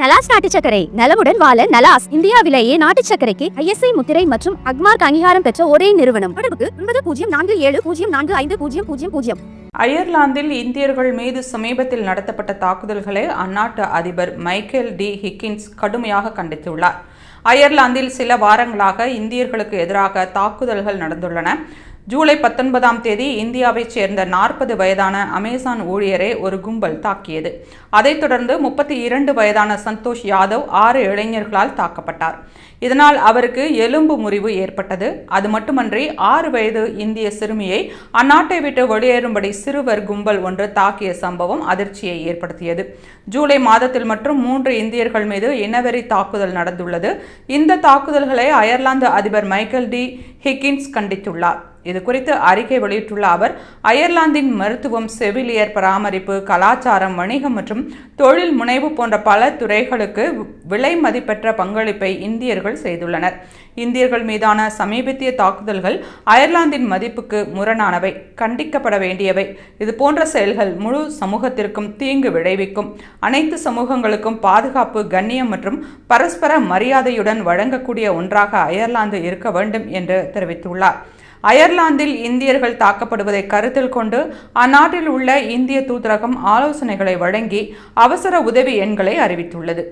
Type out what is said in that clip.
நலாஸ் நாட்டு சர்க்கரை நலமுடன் வாழ நலாஸ் இந்தியாவிலேயே நாட்டு சர்க்கரைக்கு ISI முத்திரை மற்றும் அக்மார்க் அங்கீகாரம் பெற்ற ஒரே நிறுவனம். தொடர்புக்கு 9047045000. அயர்லாந்தில் இந்தியர்கள் மீது சமீபத்தில் நடத்தப்பட்ட தாக்குதல்களை அந்நாட்டு அதிபர் மைக்கேல் டி ஹிக்கின்ஸ் கடுமையாக கண்டித்துள்ளார். அயர்லாந்தில் சில வாரங்களாக இந்தியர்களுக்கு எதிராக தாக்குதல்கள் நடந்துள்ளன. ஜூலை 19ஆம் தேதி இந்தியாவைச் சேர்ந்த 40 வயதான அமேசான் ஊழியரை ஒரு கும்பல் தாக்கியது. அதைத் தொடர்ந்து 32 வயதான சந்தோஷ் யாதவ் 6 இளைஞர்களால் தாக்கப்பட்டார். இதனால் அவருக்கு எலும்பு முறிவு ஏற்பட்டது. அது மட்டுமன்றி 6 வயது இந்திய சிறுமியை அந்நாட்டை விட்டு வெளியேறும்படி சிறுவர் கும்பல் ஒன்று தாக்கிய சம்பவம் அதிர்ச்சியை ஏற்படுத்தியது. ஜூலை மாதத்தில் மற்றும் 3 இந்தியர்கள் மீது இனவெறி தாக்குதல் நடந்துள்ளது. இந்த தாக்குதல்களை அயர்லாந்து அதிபர் மைக்கேல் டி ஹிக்கின்ஸ் கண்டித்துள்ளார். இது குறித்து அறிக்கை வெளியிட்டுள்ள அவர், அயர்லாந்தின் மருத்துவம், செவிலியர் பராமரிப்பு, கலாச்சாரம், வணிகம் மற்றும் தொழில் முனைவு போன்ற பல துறைகளுக்கு விலை மதிப்பெற்ற பங்களிப்பை இந்தியர்கள் செய்துள்ளனர். இந்தியர்கள் மீதான சமீபத்திய தாக்குதல்கள் அயர்லாந்தின் மதிப்புக்கு முரணானவை, கண்டிக்கப்பட வேண்டியவை. இது போன்ற செயல்கள் முழு சமூகத்திற்கும் தீங்கு விளைவிக்கும். அனைத்து சமூகங்களுக்கும் பாதுகாப்பு, கண்ணியம் மற்றும் பரஸ்பர மரியாதையுடன் வழங்கக்கூடிய ஒன்றாக அயர்லாந்து இருக்க வேண்டும் என்று தெரிவித்துள்ளார். அயர்லாந்தில் இந்தியர்கள் தாக்கப்படுவதை கருத்தில் கொண்டு அந்நாட்டில் உள்ள இந்திய தூதரகம் ஆலோசனைகளை வழங்கி அவசர உதவி எண்களை அறிவித்துள்ளது.